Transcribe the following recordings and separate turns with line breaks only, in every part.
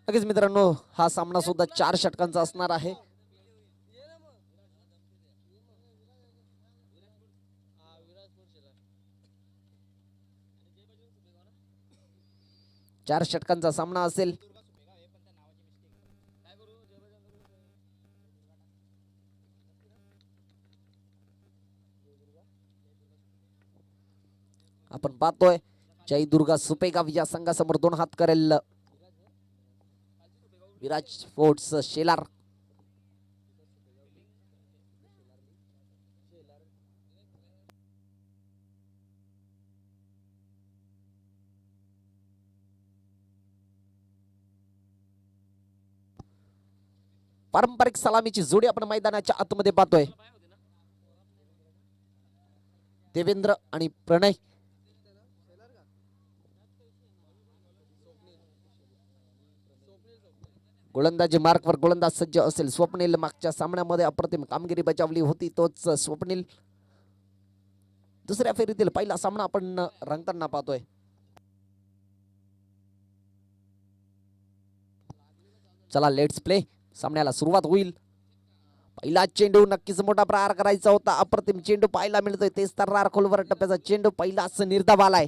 नक्कीच मित्रांनो, हा सामना सुद्धा 4 षटकांचा असणार आहे. चार षटकांचा सामना असेल. आपण पाहतोय जय दुर्गा सुपेगाव या संघासमोर 2 हात करेल विराज स्पोर्ट्स शेलार. पारंपरिक सलामीची जोडी आपण मैदानाच्या आतमध्ये पाहतोय. देवेंद्र आणि प्रणय. गोलंदाजी मार्कवर गोलंदाज सज्ज असेल. स्वप्नील मागच्या सामन्यामध्ये अप्रतिम कामगिरी बजावली होती. तोच स्वप्नील दुसऱ्या फेरीतील पहिला सामना आपण रंगताना पाहतोय. चला लेट्स प्ले. सामन्याला सुरुवात होईल. पहिला चेंडू नक्कीच मोठा प्रहार करायचा होता. अप्रतिम चेंडू पाहायला मिळतोय. तेच तर खोलवर टप्प्याचा चेंडू पहिलाच निर्धाव आलाय.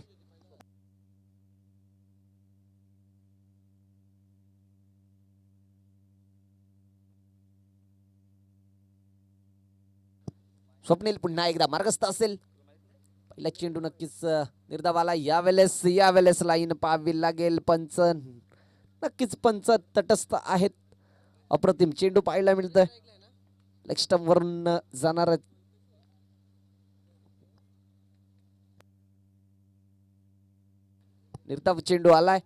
स्वप्नील पुन्हा एकदा मार्गस्थ असेल. पहिला चेंडू नक्कीच निर्धाव आला. यावेळेस लाईन पाहावी लागेल. पंच नक्कीच पंच तटस्थ आहेत. अप्रतिम चेंडू पाहायला मिळतोय. लेग स्टंप वरून जाणार निर्धाव चेंडू आलाय.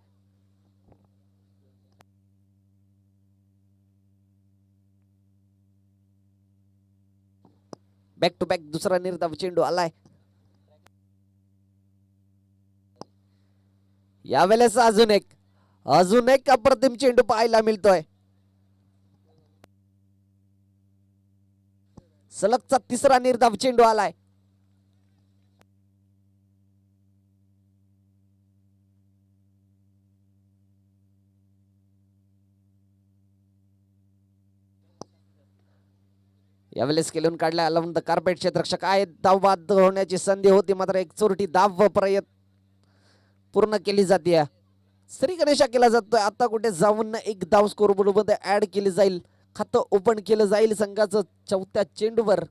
बॅक टू बॅक दुसरा निर्धाव चेंडू आलाय. यावेळेस अजून एक अप्रतिम चेंडू पाहायला मिळतोय. सलगचा तिसरा निर्धाव चेंडू आलाय. यावेळेस खेळून काढलाय. अलाउन द कार्पेट क्षेत्ररक्षक आहेत. धावबाद होण्याची संधी होती मात्र एक चोरटी धाव प्रयत्न पूर्ण केली जाते. श्री गणेशा केला जातोय. आता कुठे जाऊन एक धाव स्कोर बोर्ड मध्ये ऍड केली जाईल. खातं ओपन केलं जाईल संघाचं चौथ्या चेंडूवर.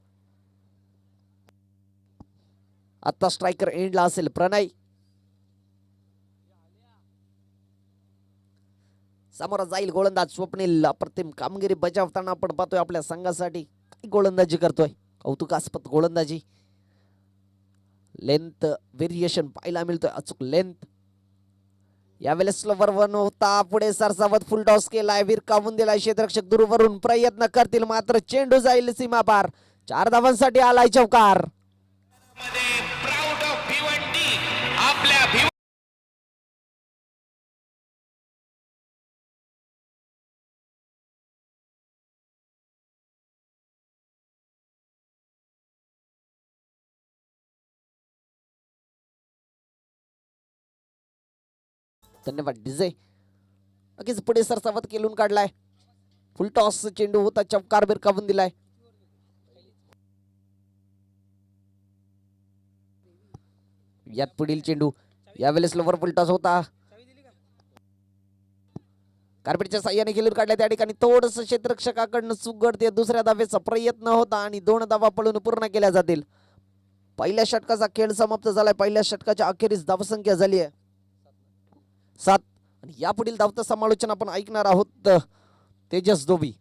आता स्ट्रायकर एंडला असेल प्रणय. समोर जाईल गोलंदाज स्वप्नील. अप्रतिम कामगिरी बजावताना आपण पाहतोय आपल्या संघासाठी. गोलंदाजी करतोय. कौतुकास्पद गोलंदाजी. लेंथ व्हेरिएशन पाहायला मिळतोय. अचूक लेंथ. यावेळेस स्लोवर वन होता. पुढे सरसावत फुल टॉस केलाय. विरकावून दिलाय. क्षेत्ररक्षक दूरवरून प्रयत्न करतील मात्र चेंडू जाईल सीमा पार. 4 धावांसाठी आलाय चौकार. धन्यवाद डीजे. नक्कीच पुढे सरसावत केलून काढलाय. फुल टॉस चेंडू होता. चौकार बिरकावून दिलाय. यात पुढील चेंडू. यावेळेस लोवर फुल टॉस होता. कार्पेटच्या साह्याने खेळून काढल्या. त्या ठिकाणी थोडस क्षेत्ररक्षकाकडनं चूक घडते. दुसऱ्या धावेचा प्रयत्न होता आणि 2 धावा पळून पूर्ण केल्या जातील. पहिल्या षटकाचा खेळ समाप्त झालाय. पहिल्या षटकाच्या अखेरीस धावसंख्या झाली आहे 7. आणि यापुढील धावतं समालोचन आपण ऐकणार आहोत Tejas Dobi.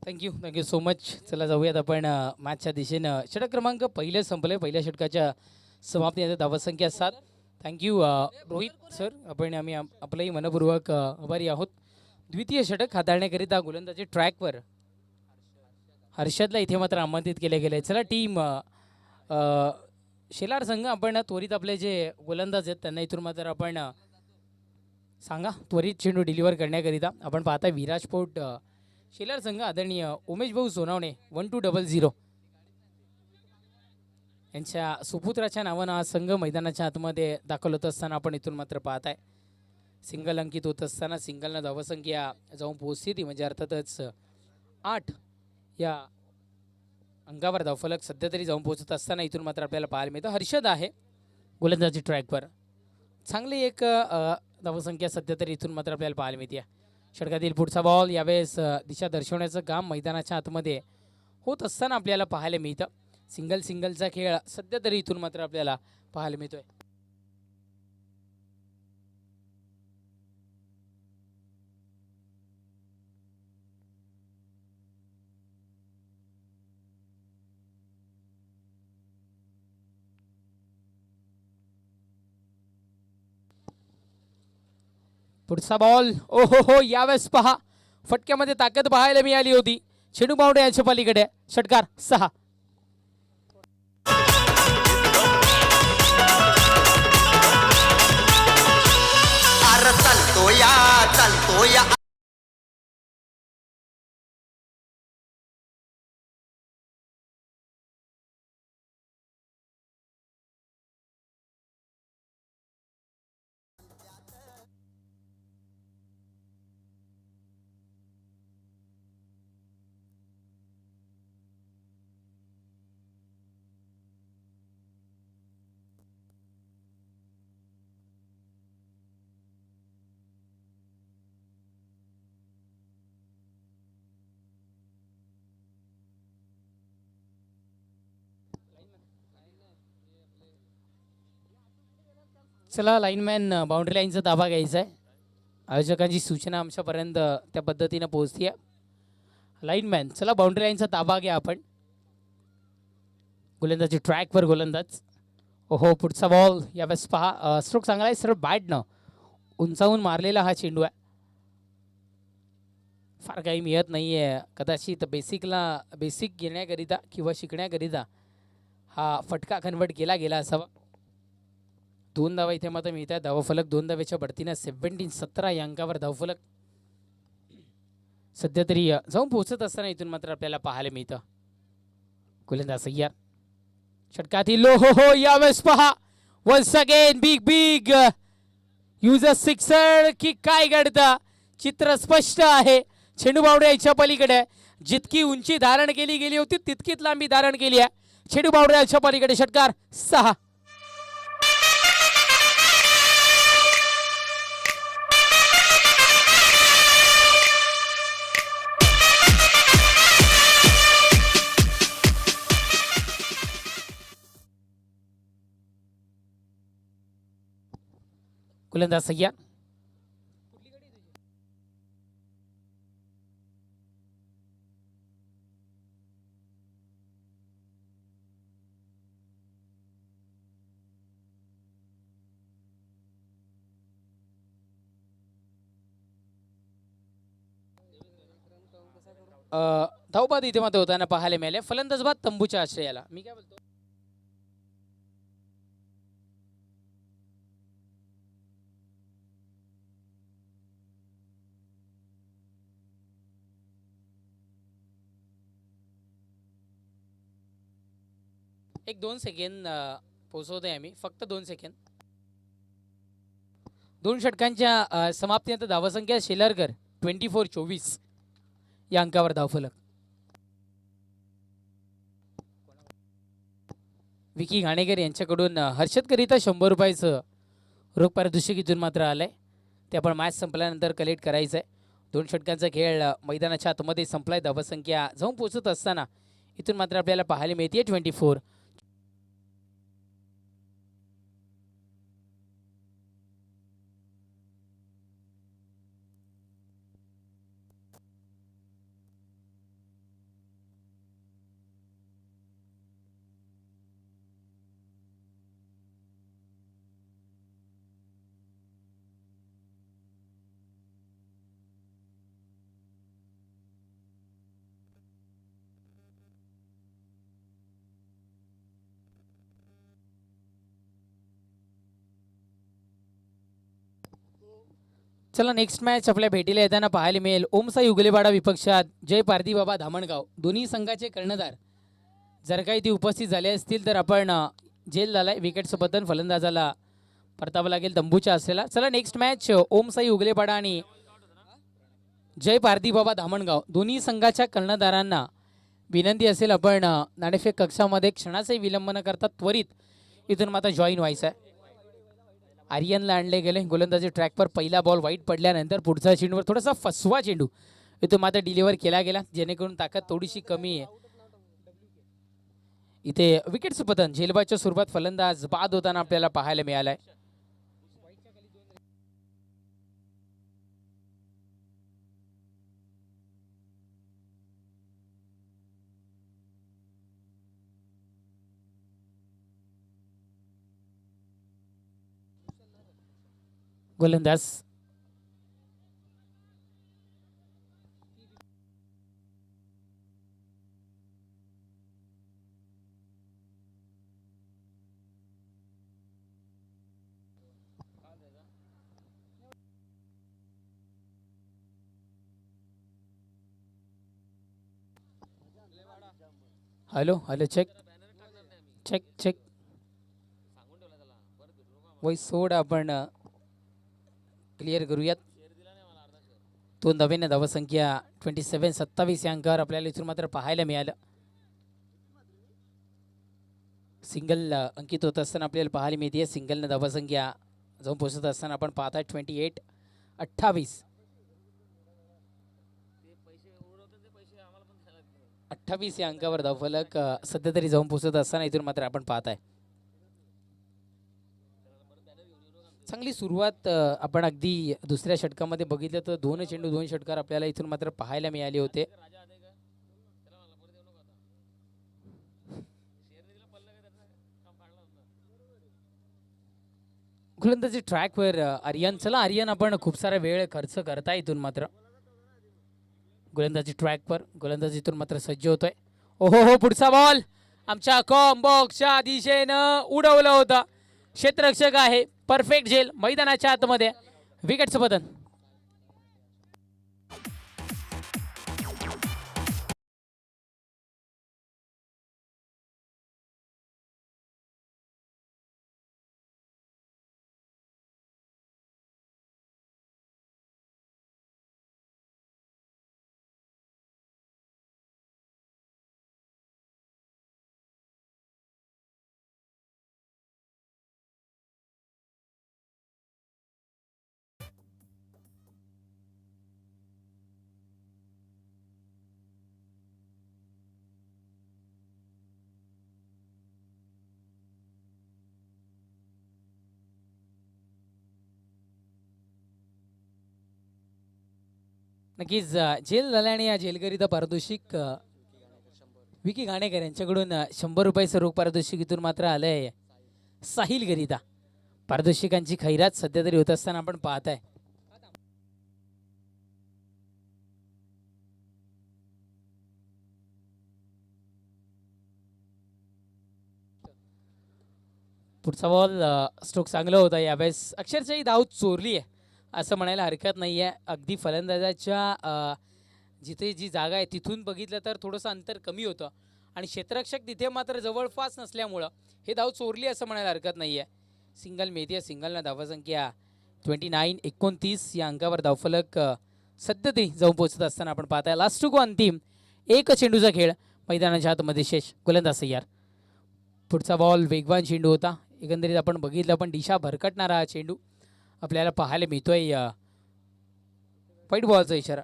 Thank you so much. चला जाऊयात आपण मॅचच्या दिशेनं. षटक क्रमांक पहिले संपले. पहिल्या षटकाच्या समाप्ती धावसंख्या 7. Thank you Rohit sir. आम्ही आपलंही मनपूर्वक आभारी आहोत. द्वितीय षटक हाताळण्याकरिता गोलंदाजी ट्रॅकवर हर्षदला इथे मात्र आमंत्रित केले गेले. चला टीम शेलार संघ आपण त्वरित आपले जे गोलंदाज आहेत त्यांना इथून मात्र आपण सांगा त्वरित चेंडू डिलिव्हर करण्याकरिता. आपण पाहता विराज पोट शेलार संघ आदरणीय उमेश भाऊ सोनावणे 1200 यांच्या सुपुत्राच्या नावानं हा संघ मैदानाच्या आतमध्ये दाखल होत असताना आपण इथून मात्र पाहताय. सिंगल अंकित होत असताना सिंगलनं धावसंख्या जाऊन पोहोचते ती म्हणजे अर्थातच 8 या अंकावर धावफलक सध्या तरी जाऊन पोहोचत असताना इथून मात्र आपल्याला पाहायला मिळतं. हर्षद आहे गोलंदाजी ट्रॅकवर. चांगली एक धावसंख्या सध्या तरी इथून मात्र आपल्याला पाहायला मिळते. षटकातील पुढचा बॉल यावेळेस दिशा दर्शवण्याचं काम मैदानाच्या आतमध्ये होत असताना आपल्याला पाहायला मिळतं. सिंगलचा खेळ सध्या तरी इथून मात्र आपल्याला पाहायला मिळतोय. पुढचा बॉल हो यावेळेस पहा फटक्यामध्ये ताकद पाहायला मिळाली होती. चेंडू बावडे यांच्या पलीकडे. षटकार 6.
चालतो या
चला लाईनमॅन बाउंड्री लाईनचा ताबा घ्यायचा आहे. आयोजकांची सूचना आमच्यापर्यंत त्या पद्धतीनं पोहोचते आहे. लाईनमॅन चला बाउंड्री लाईनचा ताबा घ्या आपण. गोलंदाजी ट्रॅकवर गोलंदाज. पुढचा बॉल यावेळेस पहा स्ट्रोक चांगला आहे. सरळ बॅटनं उंचावून मारलेला हा चेंडू आहे. फार काही मिळत नाही आहे. कदाचित बेसिक घेण्याकरिता किंवा शिकण्याकरिता हा फटका कन्वर्ट केला गेला असावा. 2 धावा इथे मात्र मिळतात. धावफलक 2 धावेच्या बढतीनं 17 या अंकावर धावफलक सध्या तरी जाऊन पोहोचत असताना इथून मात्र आपल्याला पाहायला मिळतं. गोलंदाज सय्यार. षटकातील यावेळेस पहा once again big huge sixer की काय घडतं चित्र स्पष्ट आहे. चेंडू बावडे याच्या पलीकडे. जितकी उंची धारण केली गेली होती तितकीच लांबी धारण केली आहे. चेंडू बावडे याच्या पलीकडे. षटकार 6. गोलंदाज सय्यार. धावबाद इथे मात्र होताना पाहायला मिळाले. फलंदाज बाद तंबूच्या आश्रयाला. मी काय बोलतो एक 2 सेकंद पोहोचवतोय आम्ही. फक्त 2 सेकंद. 2 षटकांच्या समाप्तीनंतर धावसंख्या शेलारकर 24 या अंकावर धावफलक. विकी घाणेकर यांच्याकडून हर्षदकरिता 100 रुपयाचं रोख पारितोषिक इथून मात्र आलंय. ते आपण मॅच संपल्यानंतर कलेक्ट करायचं आहे. 2 षटकांचा खेळ मैदानाच्या आतमध्ये संपलाय. धावसंख्या जाऊन पोहोचत असताना इथून मात्र आपल्याला पाहायला मिळते 24. चला नेक्स्ट मॅच आपल्या भेटीला येताना पाहायला मिळेल ओमसाई उगलेवाडा विपक्षात जय पारधी बाबा धामणगाव. दोन्ही संघाचे कर्णधार जर काही ती उपस्थित झाले असतील तर आपण जेल झालाय विकेटचं पतन फलंदाजाला परतावं लागेल तंबूच्या असलेला. चला नेक्स्ट मॅच ओमसाई उगलेवाडा आणि जय पारधी बाबा धामणगाव दोन्ही संघाच्या कर्णधारांना विनंती असेल आपण नाणेफेक कक्षामध्ये क्षणाचाही विलंब न करता त्वरित इथून मात्र जॉईन व्हायचं आहे. आर्यनला आणले गेले गोलंदाजी ट्रॅकवर पहिला बॉल वाईट पडल्यानंतर पुढचा चेंडूवर थोडासा फसवा चेंडू इथून मात्र डिलिव्हर केला गेला जेणेकरून ताकद थोडीशी कमी आहे. इथे विकेटचं पतन झेलबाच्या स्वरूपात फलंदाज बाद होताना आपल्याला पाहायला मिळालाय. गोलंदाज hello hello check check check voice सोड आपण क्लिअर करूयात. दोन धावेने धावसंख्या 27 या अंकावर आपल्याला इथून मात्र पाहायला मिळालं. सिंगल अंकित होत असताना आपल्याला पाहायला मिळते. सिंगलनं धावसंख्या जाऊन पोहोचत असताना आपण पाहताय 28 28 या अंकावर धावफलक सध्या तरी जाऊन पोहोचत असताना इथून मात्र आपण पाहताय. चांगली सुरुवात आपण अगदी दुसऱ्या षटकामध्ये बघितलं तर 2 चेंडू 2 षटकार आपल्याला इथून मात्र पाहायला मिळाले होते. गोलंदाजी ट्रॅकवर आर्यन. चला आर्यन आपण खूप सारा वेळ खर्च करताय इथून मात्र गोलंदाजी ट्रॅकवर गोलंदाजीतून मात्र सज्ज होतोय. ओहो हो पुढचा बॉल आमच्या कॉम्बॉक्सच्या दिशेनं उडवला होता. क्षेत्ररक्षक आहे परफेक्ट झेल मैदानाच्या आतमध्ये विकेटचं पतन. नक्कीच जेल झाल्याने या जेलकरिता पारितोषिक विकी घाणेकर यांच्याकडून 100 रुपयाचं रोख पारितोषिक इथून मात्र आलंय साहिल करिता. पारितोषिकांची खैरात सध्या तरी होत असताना आपण पाहताय. पुढचा बॉल स्ट्रोक चांगला होता यावेळेस अक्षरशः ही धाव चोरली आहे असं म्हणायला हरकत नाही आहे. अगदी फलंदाजाच्या जिथे जी जागा आहे तिथून बघितलं तर थोडंसं अंतर कमी होतं आणि क्षेत्ररक्षक तिथे मात्र जवळपास नसल्यामुळं हे धाव चोरली असं म्हणायला हरकत नाही आहे. सिंगल मिळते. सिंगलनं धावसंख्या 29 या अंकावर धावफलक सध्या तरी जाऊन पोहोचत असताना आपण पाहताय. लास्ट टू गो अंतिम एक चेंडूचा खेळ मैदानाच्या आतमध्ये शेष गोलंदाज तयार. पुढचा बॉल वेगवान चेंडू होता. एकंदरीत आपण बघितलं पण दिशा भरकटणारा हा चेंडू आपल्याला पाहायला मिळतोय. व्हाईट बॉलचा इशारा.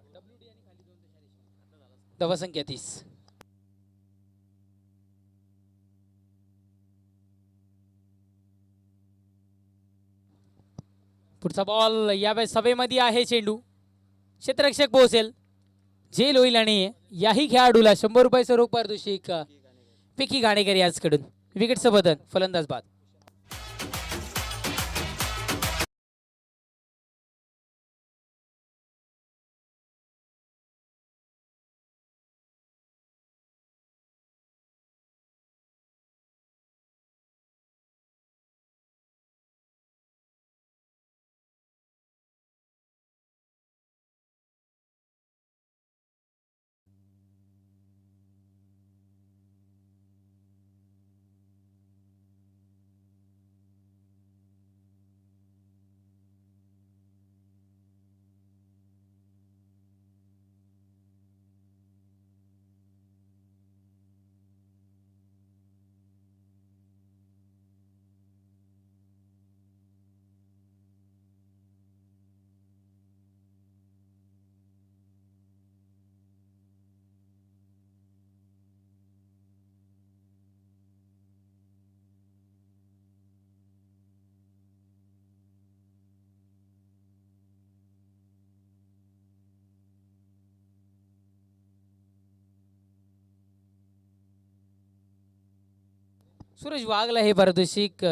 धावसंख्या 30. पुढचा बॉल यावेळेस सभेमध्ये आहे. चेंडू क्षेत्ररक्षक पोहोचेल जेल होईल आणि याही खेळाडूला 100 रुपयाचं रोख पारितोषिक विकी घाणेकर याचकडून. विकेटचं बदल फलंदाज बाद. सूरज वाघला हे पारितोषिक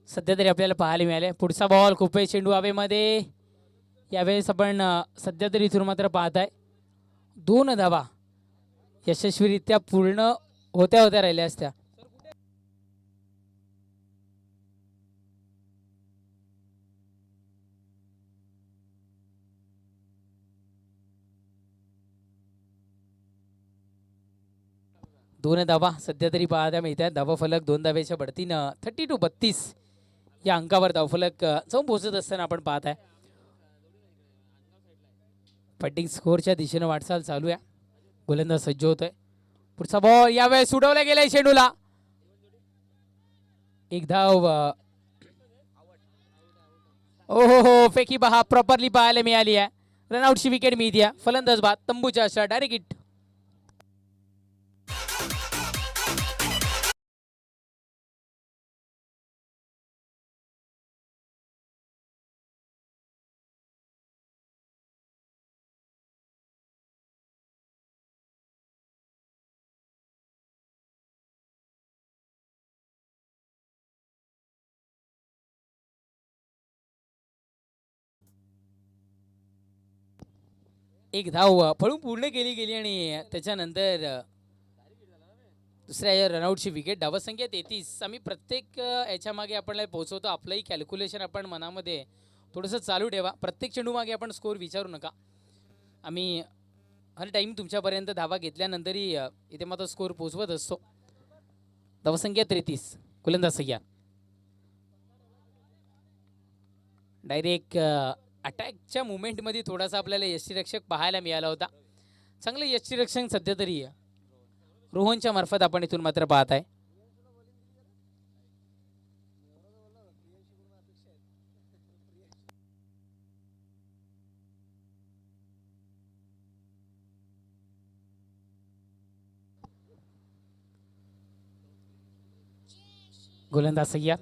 सध्या तरी आपल्याला पाहायला मिळाले. पुढचा बॉल खूप आहे चेंडू हवेमध्ये. यावेळेस आपण सध्या तरी इथून मात्र पाहताय 2 धावा यशस्वीरित्या पूर्ण होत्या राहिल्या असत्या. दोन धावा सध्या तरी पाहायला मिळतात. धावफलक 2 धावेच्या बढतीनं 32 या अंकावर धावफलक जाऊन पोहोचत असताना आपण पाहत आहे. फटिंग स्कोरच्या दिशेनं वाटचाल चालू आहे. गोलंदाज सज्ज होतोय. पुढचा बॉल यावेळेस उडवला गेलाय चेंडूला. एक धाव. हो फेकी पहा प्रॉपरली पाहायला मिळाली आहे. रनआउटची विकेट मिळते. फलंदाज बाद तंबूच्या अशा डायरेक्ट हिट. एक धाव पळून पूर्ण केली गेली आणि त्याच्यानंतर दुसऱ्या रनआउटची विकेट. धावसंख्या 33. आम्ही प्रत्येक याच्या मागे आपल्याला पोहोचवतो. आपलंही कॅल्क्युलेशन आपण मनामध्ये थोडंसं चालू ठेवा. प्रत्येक चेंडू मागे आपण स्कोर विचारू नका. आम्ही हर टाईम तुमच्यापर्यंत धावा घेतल्यानंतरही इथे मात्र स्कोर पोहोचवत असतो. धावसंख्या 33. गोलंदाज सय्या डायरेक्ट अटॅकच्या मुवमेंटमध्ये थोडासा आपल्याला यष्टीरक्षक पाहायला मिळाला होता. चांगलं यष्टीरक्षक सध्या तरी रोहनच्या मार्फत आपण इथून मात्र पाहत आहे. गोलंदाज सय्या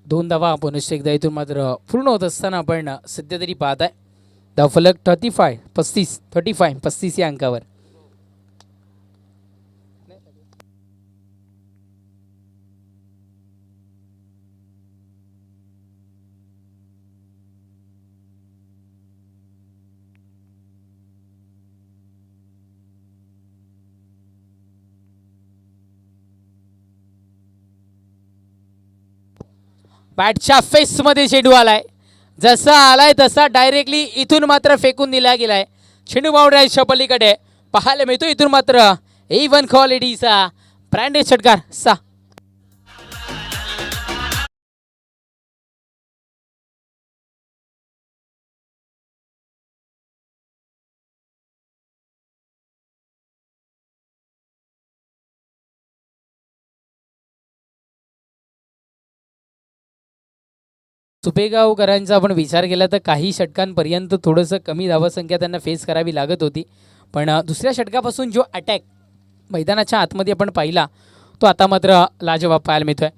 दोन धावा पुनश्च एकदा इथून मात्र पूर्ण होत असताना आपण सध्या तरी पाहत आहे. धावफलक 35 या अंकावर. बॅटच्या फेस मध्ये चेंडू आलाय. जसा आलाय तसा डायरेक्टली इथून मात्र फेकून दिला गेलाय. चेंडू बाउंड्रीच्या पलीकडे पाहायला मिळतो. इथून मात्र A1 क्वालिटीचा ब्रँडेड षटकार 6. सुपेगावकरांचा आपण विचार केला तर काही षटकांपर्यंत थोडंसं कमी धावसंख्या त्यांना फेस करावी लागत होती. पण दुसऱ्या षटकापासून जो अटॅक मैदानाच्या आतमध्ये आपण पाहिला तो आता मात्र लाजवाब पाहायला मिळतोय.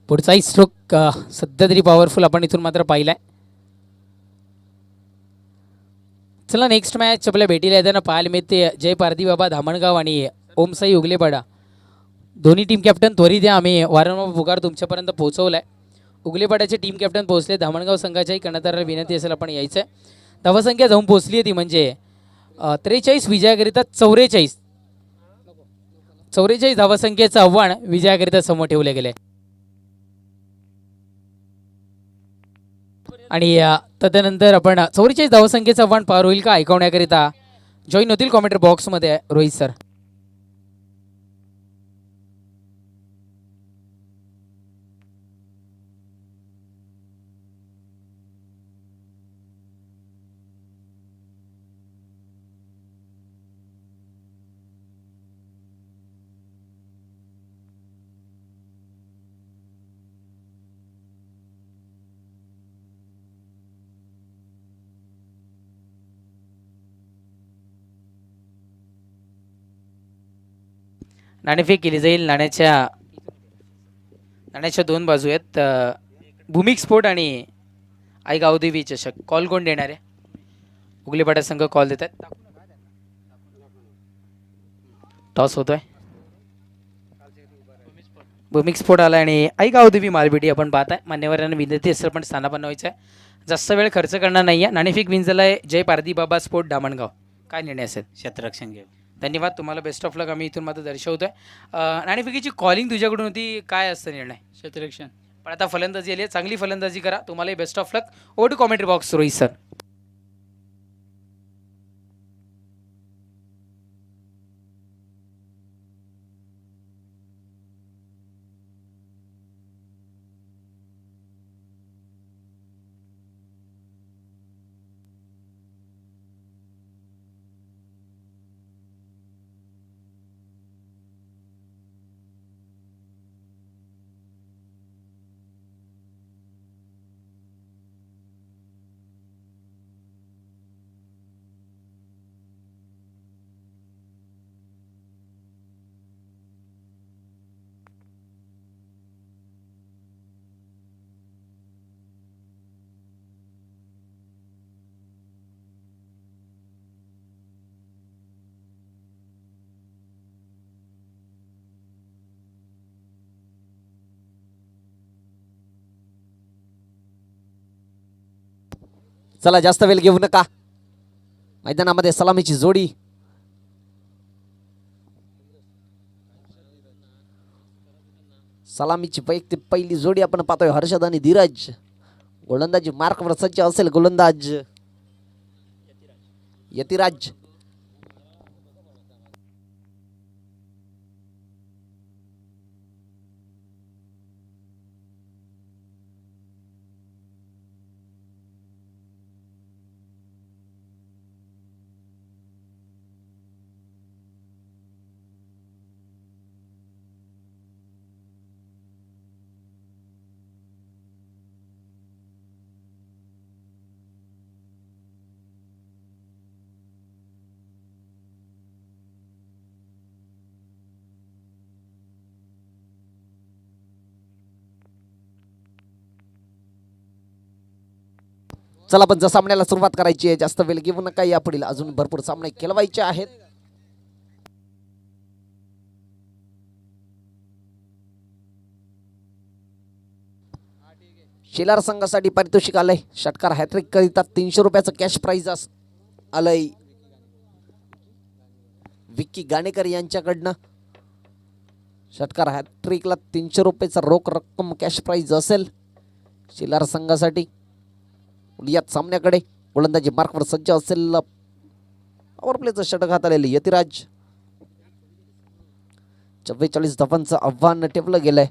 पुढचाही स्ट्रोक सध्या तरी पॉवरफुल आपण इथून मात्र पाहिलाय. चला नेक्स्ट मॅच आपल्या भेटीला येताना पाहायला मिळते जय पारदीबाबा धामणगाव आणि ओमसाई उगलेपाडा दोन्ही टीम कॅप्टन त्वरित या. आम्ही वारंवार पुकार तुमच्यापर्यंत पोहोचवलाय. उगलेपाड्याचे टीम कॅप्टन पोहोचले. धामणगाव संघाच्याही कर्णधाराला विनंती असेल आपण यायचं आहे. धावसंख्या जाऊन पोहोचली आहे ती म्हणजे 43 विजयाकरिता 44 धावसंख्येचं आव्हान विजयाकरिता समोर ठेवले गेले. आणि तदनंतर आपण 44 धावसंख्येचं आव्हान पार होईल का ऐकवण्याकरिता जॉईन होतील कॉमेंट्री बॉक्समध्ये रोहित सर. नाणेफेक केली जाईल. नाण्याच्या दोन बाजू आहेत. भूमिक स्फोट आणि आई गावदेवी चषक. कॉल कोण देणार आहे? उगलीपाडा संघ कॉल देत आहेत. टॉस होतोय. भूमिक स्फोट आला आणि आई गावदेवी मालबेटी आपण पाहताय. मान्यवरांना विनंती असेल पण स्थानापन्न व्हायचं आहे. जास्त वेळ खर्च करणार नाही आहे. नाणेफेक विन झालाय जय पारदी बाबा स्पोर्ट दामणगाव. काय निर्णय असेल?
क्षेत्ररक्षण घेऊ.
धन्यवाद. तुम्हाला बेस्ट ऑफ लक आम्ही इथून मात्र दर्शवतोय. नाणेफेकीची कॉलिंग तुझ्याकडून होती, काय असतं निर्णय?
क्षेत्ररक्षण.
पण आता फलंदाजी आली आहे. चांगली फलंदाजी करा. तुम्हालाही best of luck. Over to commentary box Rohit sir.
चला जास्त वेळ घेऊ नका. मैदानामध्ये सलामीची जोडी. सलामीची वैयक्तिक पहिली जोडी आपण पाहतोय. हर्षद आणि धीरज. गोलंदाजी मार्कवर सज्ज असेल गोलंदाज यतिराज. चला पण सामन्याला सुरुवात करायची आहे. जास्त वेळ घेऊ नका. यापुढील अजून भरपूर सामने खेळवायचे आहेत. शेलार संघासाठी पारितोषिक आलंय. षटकार हॅट्रिक करिता 300 रुपयाचं कॅश प्राइज आलंय विक्की गाणेकर यांच्याकडनं. षटकार हॅट्रिकला 300 रुपयाचा रोख रक्कम कॅश प्राइज असेल शेलार संघासाठी. यात सामन्याकडे गोलंदाजी मार्कवर सज्ज असेल. पॉवर प्लेचं षटक हाताळलेलं यतिराज. 44 धावांचं आव्हान ठेवलं गेलंय.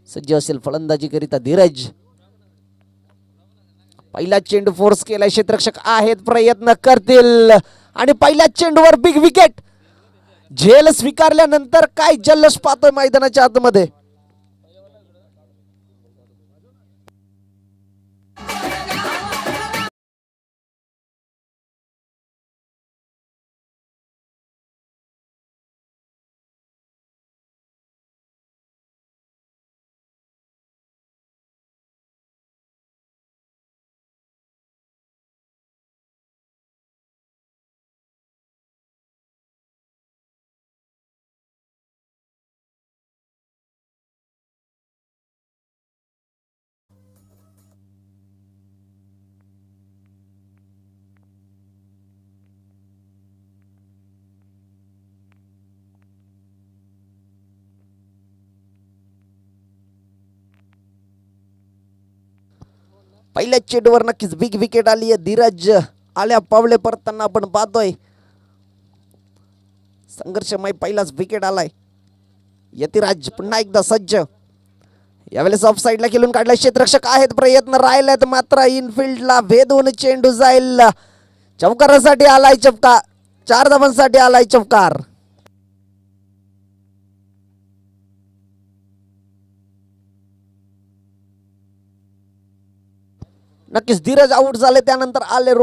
सज्ज असेल फलंदाजी करिता धीरज. पहिला चेंडू फोर्स केलाय. क्षेत्ररक्षक आहेत, प्रयत्न करतील आणि पहिल्या चेंडूवर बिग विकेट. झेल स्वीकारल्यानंतर काय जल्लोष पाहतोय मैदानाच्या आतमध्ये. पहिल्या चेंडूवर नक्कीच बिग विकेट आली आहे. धीरज आल्या पावले परतताना आपण पाहतोय. संघर्षमय पहिलाच विकेट आलाय. यतिराज पुन्हा एकदा सज्ज. यावेळेस ऑफ साईडला खेळून काढलाय. क्षेत्ररक्षक आहेत, प्रयत्न राहिलेत मात्र इनफिल्डला भेदून चेंडू जाईल. चौकारासाठी आलाय चौकार. 4 धावांसाठी आलाय चौकार. नक्कीच धीरज आउट झाले. त्यानंतर आले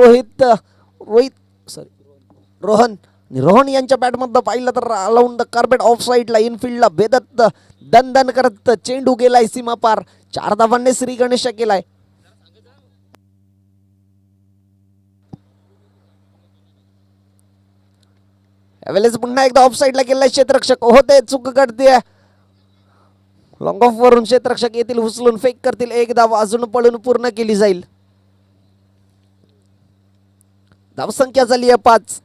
रोहन. आणि रोहन यांच्या बॅटमधनं पाहिलं तर अलाउंड द कार्पेट ऑफ साईडला इनफिल्डला भेदत दन दन करत चेंडू गेलाय सीमा पार. 4 धावांनी श्री गणेश केलाय. यावेळेस पुन्हा एकदा ऑफ साईडला गेलाय क्षेत्ररक्षक. होते चूक घडते. लॉंग ऑफ वरून क्षेत्ररक्षक येतील, उचलून फेक करतील. 1 धाव अजून पळून पूर्ण केली जाईल. धावसंख्या झाली आहे 5.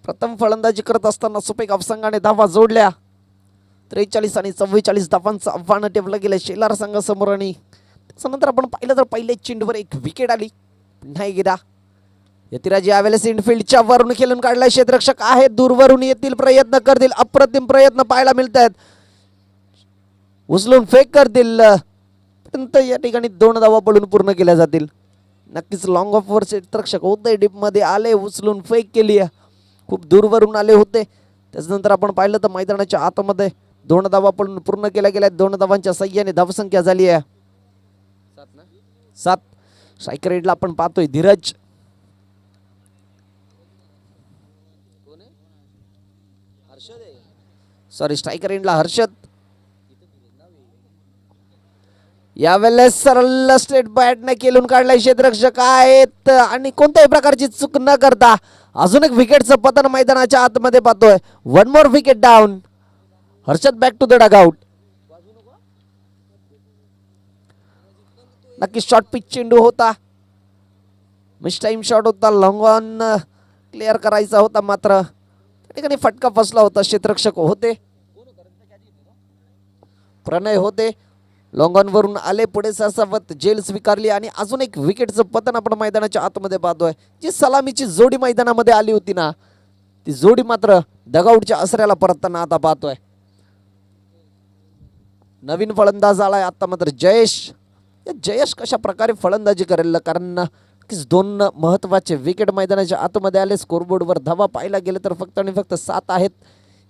प्रथम फलंदाजी करत असताना सुपेक अफसंघाने धावा जोडल्या. 43 आणि 44 धावांचं आव्हान ठेवलं गेलं शेलार संघासमोर. आणि त्याच्यानंतर आपण पाहिलं तर पहिल्या चेंडूवर 1 विकेट आली. पुन्हा एकदा यतिराज यावेळेस इनफिल्डच्या वरून खेळून काढलाय. क्षेत्ररक्षक आहेत, दूरवरून येतील, प्रयत्न करतील. अप्रतिम प्रयत्न पाहायला मिळत आहेत. उचलून फेक करतील. या ठिकाणी 2 धावा पडून पूर्ण केल्या जातील. नक्कीच लॉंग ऑफ वर क्षेत्ररक्षक होते, डीप मध्ये आले, उचलून फेक केली. खूप दूरवरून आले होते. त्याच्यानंतर आपण पाहिलं तर मैदानाच्या आतमध्ये 2 धावा पडून पूर्ण केल्या गेल्या. 2 धावांच्या सहाय्याने धावसंख्या झाली आहे 7. स्ट्रायकर एंडला आपण पाहतोय धीरज. सॉरी, स्ट्रायकर एंडला हर्षद. यावेळेस सरळ स्ट्रेट बॅटने केलून काढलाय. क्षेत्ररक्षक आहेत आणि कोणत्याही प्रकारची चूक न करता अजून एक विकेटचं पतन मैदानाच्या आतमध्ये पाहतोय. 1 more wicket down. Harshad back to the dugout. नक्की शॉर्ट पिच चेंडू होता. मिस टाइम शॉट होता. लॉंग ऑन क्लिअर करायचा होता, मात्र त्या ठिकाणी फटका फसला होता. क्षेत्ररक्षक होते, प्रणय होते. लॉंग ऑन वरून आले, पुढे सरसावत जेल स्वीकारली आणि अजून एक विकेटचं पतन आपण मैदानाच्या आतमध्ये पाहतोय. जी सलामीची जोडी मैदानामध्ये आली होती ना, ती जोडी मात्र डगआउटच्या आसऱ्याला परतताना आता पाहतोय. नवीन फलंदाज आलाय आता मात्र जयेश. जयेश कशा प्रकारे फलंदाजी करेल, कारण 2 महत्वाचे विकेट मैदानाच्या आतमध्ये आले. स्कोरबोर्डवर धावा पाहायला गेले तर फक्त आणि फक्त 7 आहेत.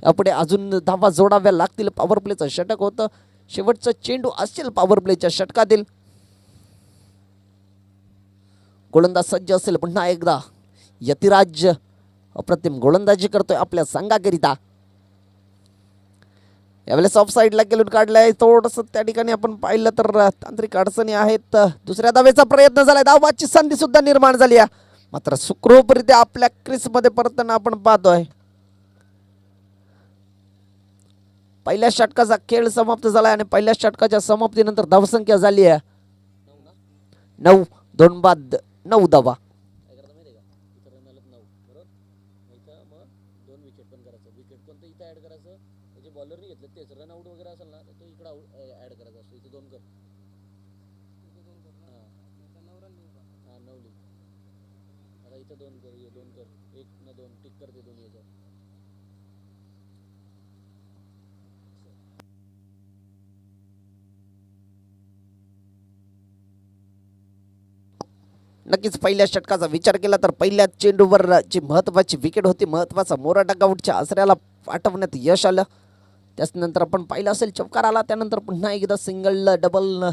यापुढे अजून धावा जोडाव्या लागतील. पॉवर प्लेचं षटक होतं. शेवटचा चेंडू असेल पॉवर प्लेच्या षटकातील. गोलंदाज सज्ज असेल. पुन्हा एकदा यतिराज अप्रतिम गोलंदाजी करतोय आपल्या संघाकरिता. यावेळेस ऑफ साईडला गेलून काढलाय. थोडंसं त्या ठिकाणी आपण पाहिलं तर तांत्रिक अडचणी आहेत. दुसऱ्या धावेचा प्रयत्न झालाय. धावाची संधी सुद्धा निर्माण झाली आहे, मात्र सुखरूपरित्या आपल्या क्रीजमध्ये परतताना आपण पाहतोय. पहिल्या षटकाचा खेळ समाप्त झालाय आणि पहिल्या षटकाच्या समाप्तीनंतर धावसंख्या झाली आहे 9. 2 बाद 9 धावा. नक्कीच पहिल्या षटकाचा विचार केला तर पहिल्या चेंडूवर जी महत्वाची विकेट होती, महत्वाचा मोरा डगआउटच्या आसऱ्याला पाठवण्यात यश आलं. त्यानंतर आपण पाहिलं असेल चौकार आला, त्यानंतर पुन्हा एकदा सिंगल डबल,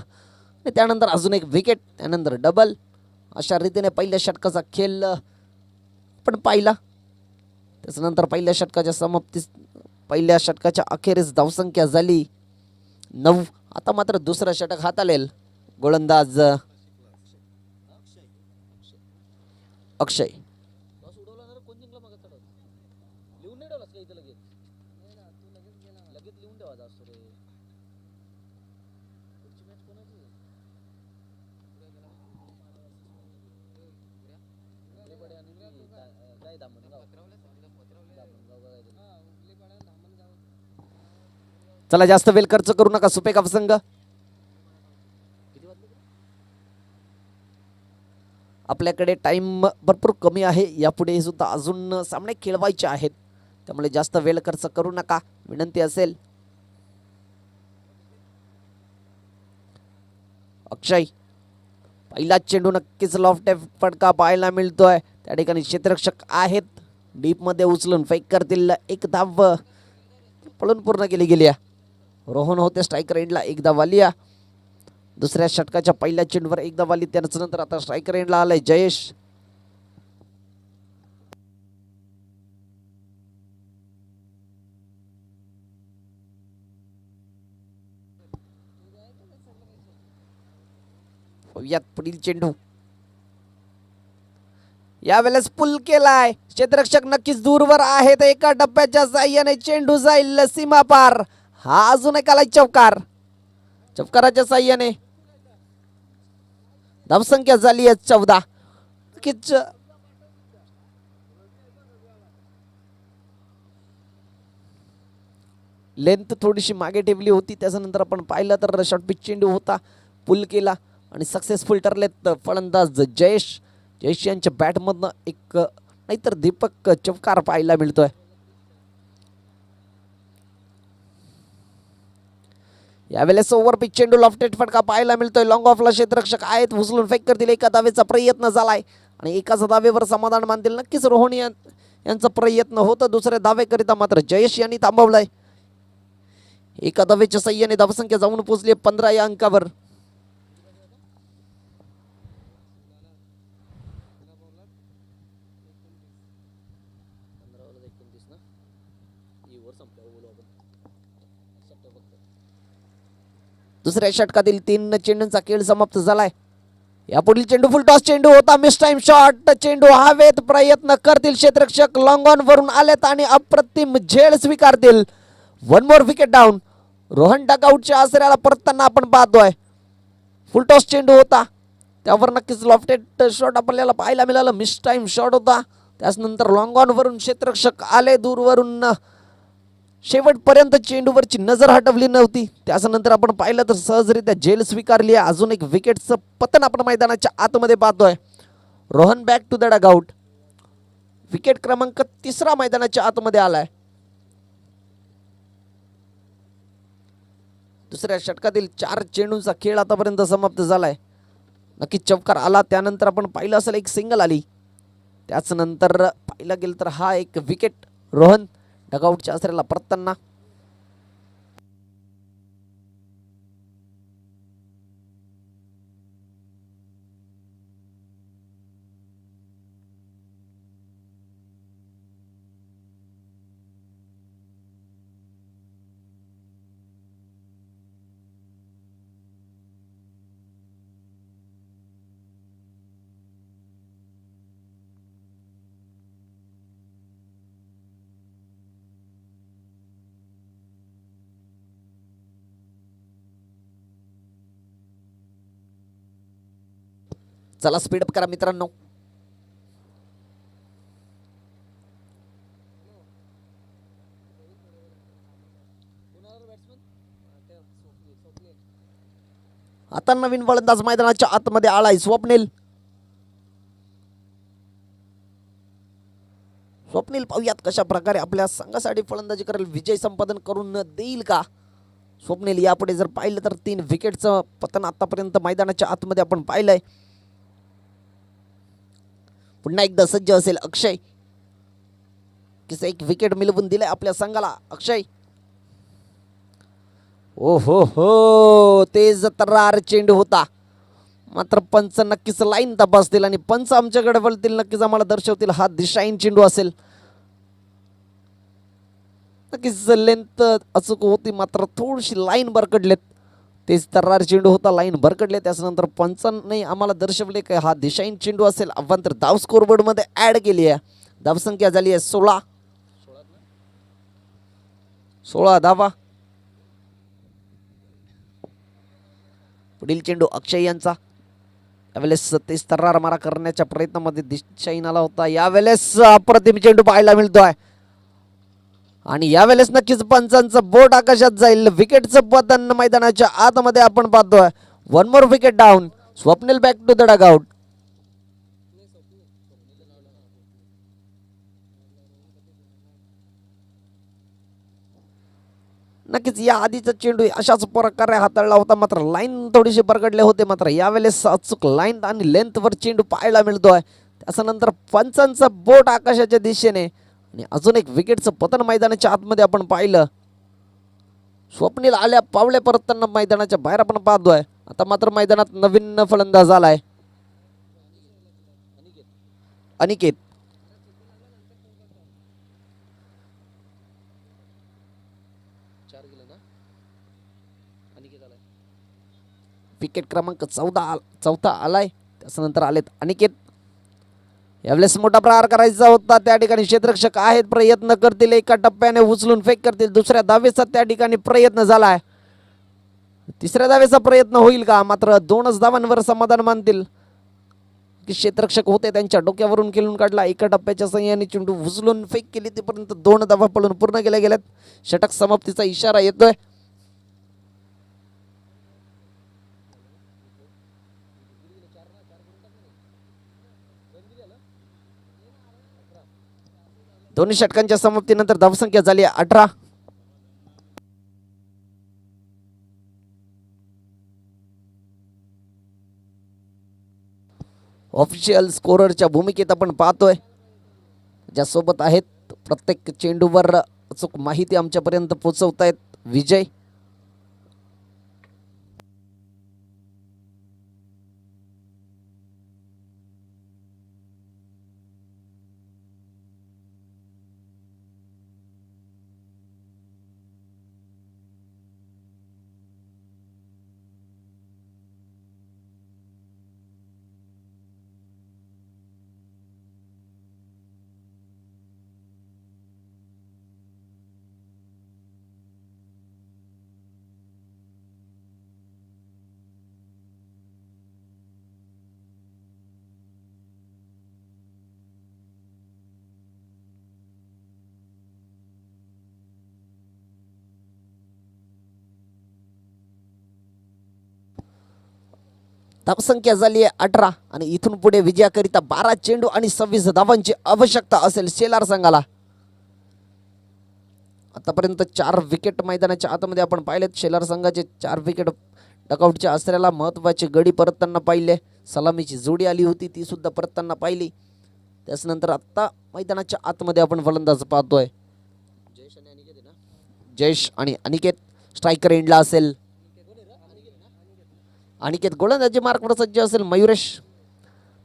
त्यानंतर अजून एक विकेट, त्यानंतर डबल. अशा रीतीने पहिल्या षटकाचा खेळ आपण पाहिला. त्याच्यानंतर पहिल्या षटकाच्या समाप्तीस पहिल्या षटकाच्या अखेरीस धावसंख्या झाली 9. आता मात्र दुसरं षटक हाताळेल गोलंदाज अक्षय. चला, जास्त वेळ खर्च करू नका. सुपेक अफसंघ आपल्याकडे टाइम भरपूर कमी आहे. यापुढे सुद्धा अजून सामने खेळवायचे आहेत, त्यामुळे जास्त वेळ खर्च करू नका, विनंती असेल. अक्षय, पहिला चेंडू नक्कीच लॉफ्ट फटका पाहायला मिळतोय. त्या ठिकाणी क्षेत्ररक्षक आहेत, डीप मध्ये उचलून फेक करतील. 1 धाव पळून पूर्ण केली गेली. रोहन होते स्ट्रायकर एंडला. 1 धाव आली. दुसऱ्या षटकाच्या पहिल्या चेंडूवर एकदा वाली, त्यानंतर आता स्ट्रायकर एंडला आलाय जयेश. यात पुढील चेंडू यावेळेस पुल केलाय, क्षेत्ररक्षक नक्कीच दूरवर आहेत. एका डब्याच्या साह्याने चेंडू जाईल सीमा पार. हा अजून एक आलाय चौकार. चौकाराच्या साह्याने धावसंख्या झाली आहे 14. नक्कीच लेंथ थोडीशी मागे ठेवली होती. त्याच्यानंतर आपण पाहिलं तर शॉर्ट पिच चेंडू होता, पुल केला आणि सक्सेसफुल ठरलेत फलंदाज जयेश. जयेश यांच्या बॅटमधनं एक नाहीतर दीपक चौकार पाहायला मिळतोय. यावेळेस ओव्हर पिच चेंडू लॉफ्टेड फटका पाहायला मिळतोय. लॉंग ऑफला क्षेत्ररक्षक आहेत, उचलून फेक करतील. एका धावेचा प्रयत्न झालाय आणि एकाच धावेवर समाधान मानतील. नक्कीच रोहन यांचा प्रयत्न होता दुसऱ्या धावेकरिता, मात्र जयेश यांनी थांबवलंय. एका धावेच्या सहाय्याने धावसंख्या जाऊन पोहोचली 15 या अंकावर. दुसऱ्या षटकातील 3 चेंडूंचा खेळ समाप्त झालाय. यापुढील चेंडू फुल टॉस चेंडू होता, मिस टाइम शॉट. चेंडू हवेत, प्रयत्न करतील क्षेत्ररक्षक. लॉंग ऑन वरून आलेत आणि अप्रतिम झेल स्वीकारतील. 1 मोर विकेट डाऊन. रोहन डगआउटच्या आसऱ्याला परतताना आपण पाहतोय. फुल टॉस चेंडू होता, त्यावर नक्कीच लॉफ्टेड शॉट आपल्याला पाहायला मिळालं. मिस टाइम शॉट होता. त्यानंतर लॉंग ऑन वरून क्षेत्ररक्षक आले दूरवरून. शेवटपर्यंत चेंडूवरची नजर हटवली नव्हती. त्यानंतर आपण पाहिलं तर सहजरित्या झेल स्वीकारली आहे. अजून एक विकेटचं पतन आपण मैदानाच्या आतमध्ये पाहतोय. Rohan back to the dugout. Wicket क्रमांक 3 मैदानाच्या आतमध्ये आलाय. दुसऱ्या षटकातील 4 चेंडूंचा खेळ आतापर्यंत समाप्त झालाय. नक्कीच चौकार आला, त्यानंतर आपण पाहिलं असेल एक सिंगल आली. त्याच नंतर पाहिलं गेलं तर हा एक विकेट रोहन डगआउटच्या आसऱ्याला परतताना. चला स्पीडअप करा मित्रांनो. आता नवीन फलंदाज मैदानाच्या आतमध्ये आलाय स्वप्नील. स्वप्नील पाहूयात कशा प्रकारे आपल्या संघासाठी फलंदाजी करेल, विजय संपादन करून देईल का स्वप्नील. यापुढे जर पाहिलं तर 3 विकेटचं पतन आतापर्यंत मैदानाच्या आतमध्ये आपण पाहिलंय. पुन्हा एकदा सज्ज असेल अक्षय. किसे एक विकेट मिळवून दिले आपल्या संघाला अक्षय. ओ हो तेज तर्रार चेंडू होता, मात्र पंच नक्कीच लाईन तपासतील आणि पंच आमच्याकडे वळतील, नक्कीच आम्हाला दर्शवतील हा दिशाहीन चेंडू असेल. नक्कीच लेंथ अचूक होती, मात्र थोडीशी लाईन भरकडलेत. तेच तर्रार चेंडू होता, लाईन भरकडले. त्यानंतर पंचांनी आम्हाला दर्शवले की हा दिशाहीन चेंडू असेल. अव्वंतर धाव स्कोरबोर्ड मध्ये ऍड केली आहे. धावसंख्या झाली आहे 16 धावा. पुढील चेंडू अक्षय यांचा. यावेळेस तेज तर्रार मारा करण्याच्या प्रयत्नामध्ये दिशाहीन आला होता. यावेळेस अप्रतिम चेंडू पाहायला मिळतोय आणि यावेळेस नक्कीच पंचांचं बोट आकाशात जाईल. विकेटचं पतन मैदानाच्या आतमध्ये आपण पाहतोय. 1 more wicket down. Swapnil back to the dugout. नक्कीच या आधीचा चेंडू अशाच प्रकारे हाताळला होता, मात्र लाईन थोडीशी बरगडले होते. मात्र यावेळेस अचूक लाईन आणि लेंथवर चेंडू पाहायला मिळतोय. त्यानंतर पंचांचं बोट आकाशाच्या दिशेने आणि अजून एक विकेटचं पतन मैदानाच्या आतमध्ये आपण पाहिलं. स्वप्नील आल्या पावले परतताना मैदानाच्या बाहेर आपण पाहतोय. आता मात्र मैदानात नवीन फलंदाज आलाय अनिकेत. विकेट क्रमांक 14 आलाय. त्याच्यानंतर आलेत अनिकेत. यावेळेस मोठा प्रहार करायचा होता. त्या ठिकाणी क्षेत्ररक्षक आहेत, प्रयत्न करतील, एका टप्प्याने उचलून फेक करतील. दुसऱ्या धावेचा त्या ठिकाणी प्रयत्न झालाय. तिसऱ्या धावेचा प्रयत्न होईल का? मात्र 2च धावांवर समाधान मानतील की क्षेत्ररक्षक होते त्यांच्या डोक्यावरून खेळून काढला. एका टप्प्याच्या सहाय्याने चेंडू उचलून फेक केली. तिपर्यंत 2 धावा पळून पूर्ण केल्या गेल्यात. षटक समाप्तीचा इशारा येतोय. दोन्ही षटकांच्या समाप्तीनंतर धावसंख्या झाली 18. ऑफिशियल स्कोररच्या भूमिकेत आपण पाहतोय, ज्यासोबत आहेत प्रत्येक चेंडूवर अचूक माहिती आमच्यापर्यंत पोहोचवतायत विजय. धावसंख्या झाली आहे 18 आणि इथून पुढे विजयाकरिता 12 चेंडू आणि 26 धावांची आवश्यकता असेल शेलार संघाला. आतापर्यंत 4 विकेट मैदानाच्या आतमध्ये आपण पाहिलेत. शेलार संघाचे 4 विकेट डकआउटच्या आसऱ्याला महत्त्वाची गडी परतताना पाहिले. सलामीची जोडी आली होती, ती सुद्धा परतताना पाहिली. त्याच्यानंतर आत्ता मैदानाच्या आतमध्ये आपण फलंदाज पाहतोय. जयेश आणि अनिकेत स्ट्रायकर एंडला असेल. अनिकेत गोलंदाजी मार्कवर सज्ज असेल. मयुरेश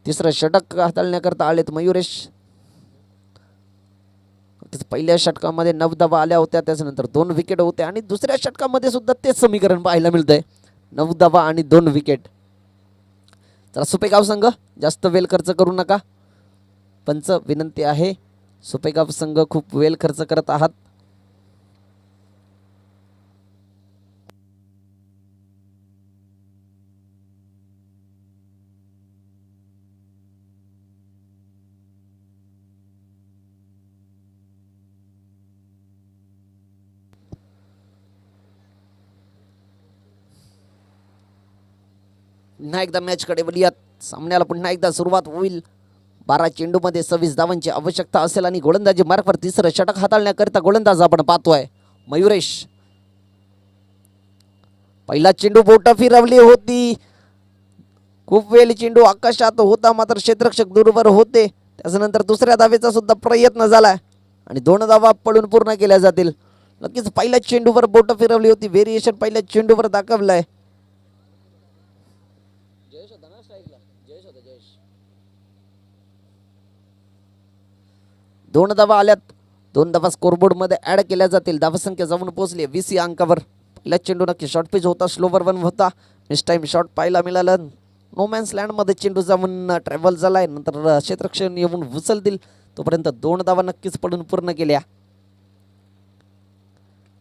तिसरं षटक हाताळण्याकरता आलेत. मयुरेश पहिल्या षटकामध्ये 9 धावा आल्या होत्या, त्याच्यानंतर 2 विकेट होते आणि दुसऱ्या षटकामध्ये सुद्धा तेच समीकरण पाहायला मिळतंय, 9 धावा आणि 2 विकेट. चला सुपेगाव संघ जास्त वेळ खर्च करू नका, पंच विनंती आहे. सुपेगाव संघ खूप वेळ खर्च करत आहात. पुन्हा एकदा मॅचकडे वळूयात. सामन्याला पुन्हा एकदा सुरुवात होईल. 12 चेंडूमध्ये 26 धावांची आवश्यकता असेल आणि गोलंदाजी मार्कवर तिसरं षटक हाताळण्याकरिता गोलंदाज आपण पाहतोय मयुरेश. पहिला चेंडू बोटं फिरवली होती, खूप वेळ चेंडू आकाशात होता, मात्र क्षेत्ररक्षक दूरवर होते. त्याच्यानंतर दुसऱ्या धावेचा सुद्धा प्रयत्न झाला आणि 2 धावा पळून पूर्ण केल्या जातील. नक्कीच पहिल्या चेंडूवर बोटं फिरवली होती, व्हेरिएशन पहिल्या चेंडूवर दाखवलंय. 2 धावा आल्यात. 2 धावा स्कोरबोर्ड मध्ये ऍड केल्या जातील. धावसंख्या जाऊन पोहोचली 20 अंकावर. पहिला चेंडू नक्की शॉर्ट पिच होता, स्लोवर वन होता. मिस टाइम शॉट पाहायला मिळालं. नो मॅन्स लँड मध्ये चेंडू जाऊन ट्रॅव्हल झालाय. नंतर क्षेत्ररक्षण येऊन उचलतील, तोपर्यंत 2 धावा नक्कीच पडून पूर्ण केल्या.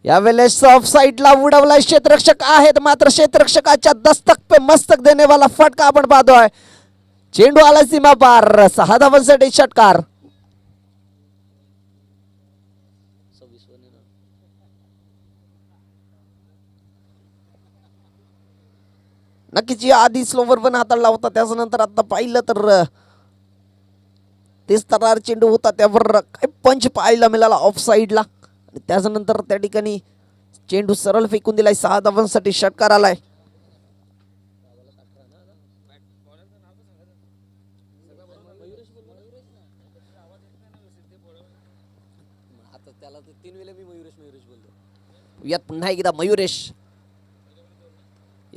यावेळेस ऑफ साईडला उडवला क्षेत्ररक्षक आहेत, मात्र क्षेत्ररक्षकाच्या दस्तक पे मस्तक देने वाला फटका आपण पाहतोय. चेंडू आला सीमा पार. 6 धावांसाठी षटकार. नक्कीच या आधी स्लोवर वन हाताळला होता, त्याच्यानंतर आता पाहिलं तर तेच तरार चेंडू होता, त्यावर काय पंच पाहायला मिळाला ऑफ साईडला. त्याच्यानंतर त्या ठिकाणी चेंडू सरळ फेकून दिलाय. 6 धावांसाठी षटकार आलाय. यात पुन्हा एकदा मयुरेश.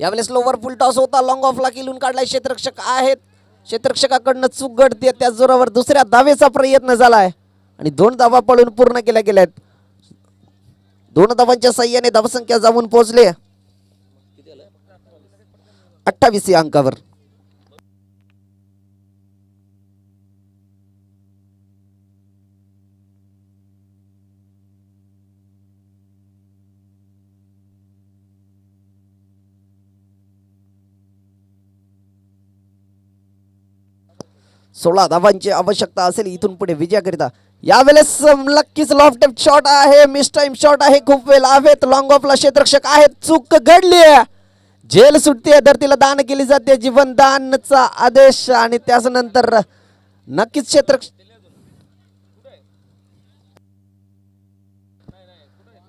यावेळेस लोवर फुल टॉस होता, लॉंग ऑफला किलून काढलाय. क्षेत्ररक्षक आहेत, क्षेत्ररक्षकाकडनं चूक घडते. त्या जोरावर दुसऱ्या धावेचा प्रयत्न झालाय आणि 2 धावा पळून पूर्ण केल्या गेल्यात. 2 धावांच्या साह्याने धावसंख्या जाऊन पोहोचले 28 या अंकावर. सोळा धावांची आवश्यकता असेल इथून पुढे विजयाकरिता. यावेळेस नक्कीच लॉफ्ट शॉट आहे, मिस टाइम शॉट आहे, खूप वेळ आहेत. लॉंग ऑफला क्षेत्ररक्षक आहेत, चूक घडली. जेल सुटते, धरतीला दान केली जाते, जीवन दानचा आदेश. आणि त्याच नंतर नक्कीच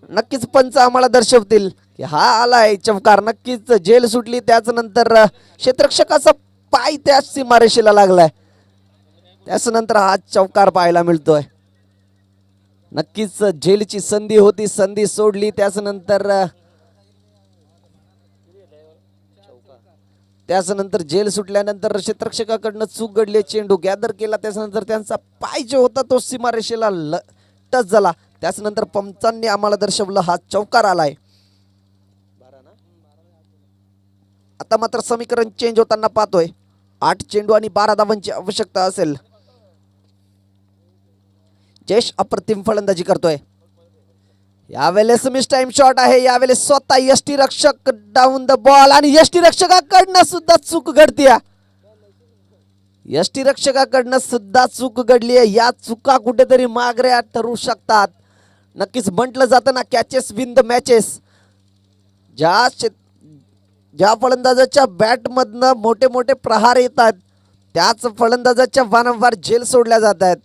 नक्कीच पंच आम्हाला दर्शवतील की हा आलाय चमकार. नक्कीच जेल सुटली. त्याच नंतर क्षेत्ररक्षकाचा पाय त्या सीमारेषेला लागलाय. त्याच नंतर हा चौकार पाहायला मिळतोय. नक्कीच जेलची संधी होती, संधी सोडली. त्याच नंतर जेल सुटल्यानंतर क्षेत्ररक्षकाकडनं चूक घडली, चेंडू गॅदर केला. त्याच्यानंतर त्यांचा पाय जो होता तो सीमारेषेला टच झाला. त्याच्यानंतर पंचांनी आम्हाला दर्शवलं हा चौकार आलाय. आता मात्र समीकरण चेंज होताना पाहतोय. 8 चेंडू आणि 12 धावांची आवश्यकता असेल. जयेश अप्रतिम फलंदाजी करतोय. यावेळेस मिस टाइम शॉट आहे. यावेळेस स्वतः यष्टीरक्षक डाऊन द बॉल आणि यष्टीरक्षकाकडनं सुद्धा चूक घडते. यष्टीरक्षकाकडनं सुद्धा चूक घडली आहे. या चुका कुठेतरी मागऱ्या ठरू शकतात. नक्कीच म्हटलं जातं ना, कॅचेस विन द मॅचेस. ज्या फलंदाजाच्या बॅटमधनं मोठे मोठे प्रहार येतात त्याच फलंदाजाच्या वारंवार जेल सोडल्या जात आहेत.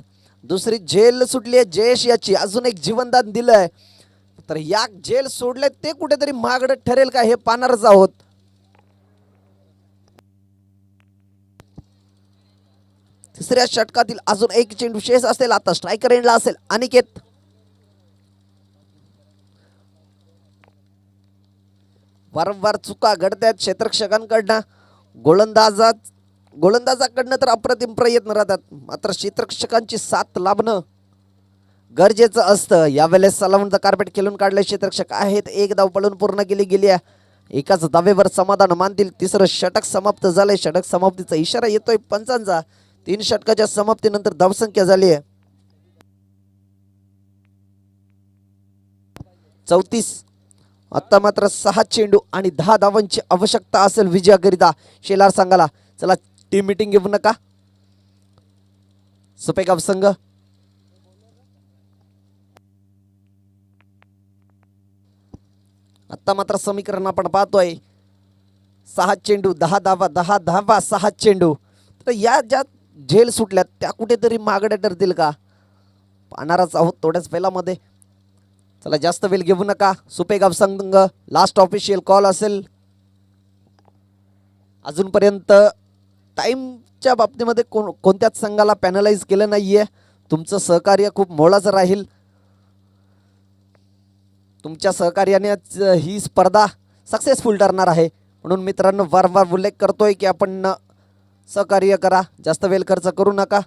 दुसरी जेल सुटली आहे जयेश याची, अजून एक जीवनदान दिलंय. तर या जेल सोडले ते कुठेतरी मागडं ठरेल का हे पाहणारच आहोत. तिसऱ्या षटकातील अजून एक चेंडू शेष असेल. आता स्ट्रायकर एंडला असेल अनिकेत. वारंवार चुका घडतात क्षेत्ररक्षकांकडनं. गोलंदाजाकडनं तर अप्रतिम प्रयत्न राहतात, मात्र क्षेत्ररक्षकांची साथ लाभणं गरजेचं असतं. यावेळेस सलामचा कार्पेट खेळून काढले क्षेत्ररक्षक आहेत. 1 धाव पळून पूर्ण केली गेली आहे. एकाच धावेवर समाधान मानतील. तिसरं षटक समाप्त झालंय. षटक समाप्तीचा इशारा येतोय पंचांचा. 3 षटकाच्या समाप्तीनंतर धावसंख्या झाली आहे 34. आता मात्र 6 चेंडू आणि 10 धावांची आवश्यकता असेल विजयाकरिता शेलार संघाला. चला टीम मीटिंग घेऊ नका. सुपेगाव संघ आता मात्र समीकरण आपण पाहतोय. 6 चेंडू 10 धावा, 10 धावा 6 चेंडू. तर या ज्या झेल सुटल्यात त्या कुठेतरी मागड्या ठरतील का पाहणारच आहोत थोड्याच वेळामध्ये. चला जास्त वेळ घेऊ नका. सुपेगाव संघ लास्ट ऑफिशियल कॉल असेल. अजूनपर्यंत टाईमच्या बाबतीमध्ये कोणत्याच संघाला पॅनलाइज केलं नाहीये. तुमचं सहकार्य खूप मोलाचं राहील. तुमच्या सहकार्याने ही स्पर्धा सक्सेसफुल ठरणार आहे. म्हणून मित्रांनो वारंवार उल्लेख करतोय की आपण सहकार्य करा, जास्त वेळ खर्च करू नका.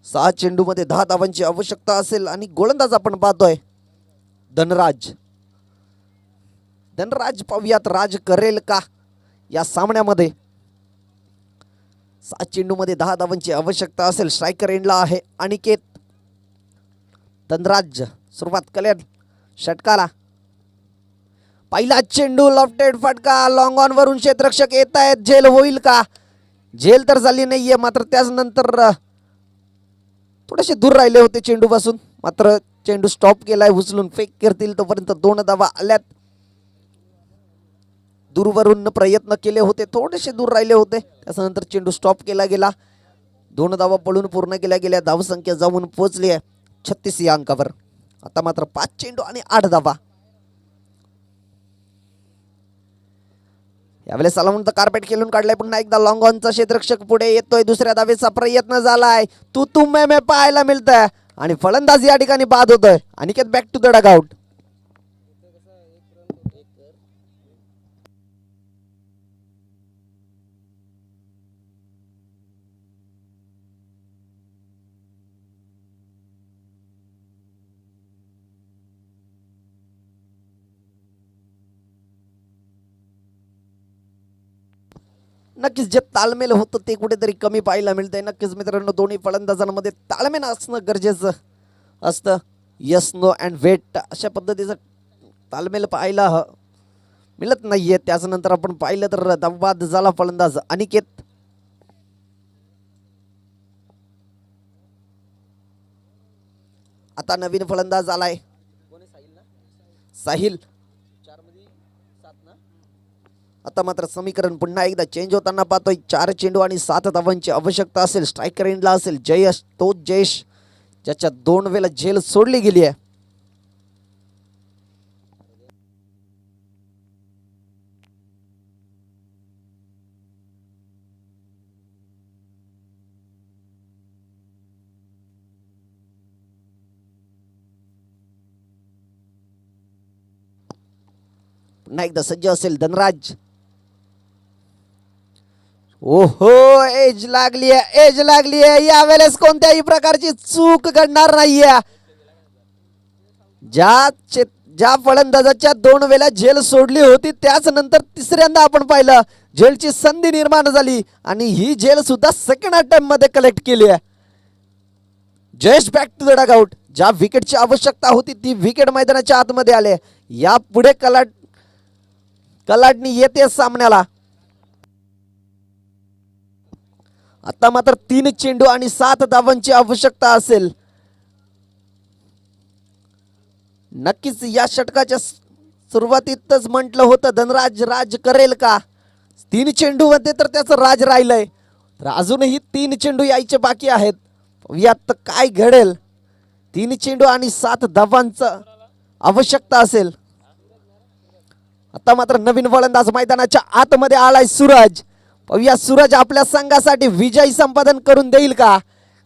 6 चेंडूमध्ये 10 धावांची आवश्यकता असेल. आणि गोलंदाज आपण पाहतोय धनराज. पाहूयात राज करेल का या सामन्यामध्ये. 7 चेंडूमध्ये 10 धावांची आवश्यकता असेल. स्ट्रायकर एंडला आहे अनिकेत. धनराज सुरुवात करेल षटकाला. पहिला चेंडू लॉफ्टेड फटका. लॉंग ऑन वरून क्षेत्ररक्षक येत आहेत. झेल होईल का? झेल तर झाली नाहीये, मात्र त्याच नंतर थोडेसे दूर राहिले होते चेंडू पासून. मात्र चेंडू स्टॉप केलाय. उचलून फेक करतील तोपर्यंत 2 धावा आल्यात. दूरवरून प्रयत्न केले होते, थोडेसे दूर राहिले होते. त्याच्यानंतर चेंडू स्टॉप केला गेला. 2 धावा पळून पूर्ण केल्या गेल्या. धावसंख्या जाऊन पोहोचली आहे 36 या अंकावर. आता मात्र 5 चेंडू आणि 8 धावा. यावेळेस सलामत कार्पेट खेळून काढलाय. पुन्हा एकदा लॉंग ऑनचा क्षेत्ररक्षक पुढे येतोय. दुसऱ्या धावेचा प्रयत्न झालाय. तू मे पाहायला मिळतंय आणि फलंदाज या ठिकाणी बाद होतोय. Aniket back to the dugout. नक्कीच जे ताळमेळ होतं ते कुठेतरी कमी पाहायला मिळतंय. नक्कीच मित्रांनो दोन्ही फलंदाजांमध्ये ताळमेळ असणं गरजेचं असतं. यस नो अँड वेट अशा पद्धतीचं ताळमेळ पाहायला मिळत नाहीये. त्याच्यानंतर आपण पाहिलं तर धावबाद झाला फलंदाज अनिकेत. आता नवीन फलंदाज आलाय साहिल. आता मात्र समीकरण पुन्हा एकदा चेंज होताना पाहतोय. 4 चेंडू आणि 7 धावांची आवश्यकता असेल. स्ट्रायकर एंडला असेल जयेश, तोच जयेश ज्याच्या 2 वेळा झेल सोडली गेली आहे. पुन्हा एकदा सज्ज असेल धनराज. ओहो एज लागली आहे, एज लागली आहे. यावेळेस कोणत्याही प्रकारची चूक घडणार नाहीये. ज्या फलंदाजाच्या 2 वेळा झेल सोडली होती त्याच नंतर तिसऱ्यांदा आपण पाहिलं झेलची संधी निर्माण झाली आणि ही झेल सुद्धा सेकंड अटेम्प्ट मध्ये कलेक्ट केली आहे. Jayesh back to the dugout. ज्या विकेटची आवश्यकता होती ती विकेट मैदानाच्या आतमध्ये आले. यापुढे कलाडणी येते सामन्याला. आता मात्र 3 चेंडू आणि 7 धावांची आवश्यकता असेल. नक्कीच या षटकाच्या सुरुवातीतच म्हटलं होतं धनराज राज करेल का. 3 चेंडू मध्ये तर त्याचं राज राहिलंय. तर अजूनही 3 चेंडू यायचे बाकी आहेत. यात काय घडेल. 3 चेंडू आणि 7 धावांचं आवश्यकता असेल. आता मात्र नवीन फलंदाज मैदानाच्या आतमध्ये आलाय सूरज. पाहूया सूरज आपल्या संघासाठी विजयी संपादन करून देईल का.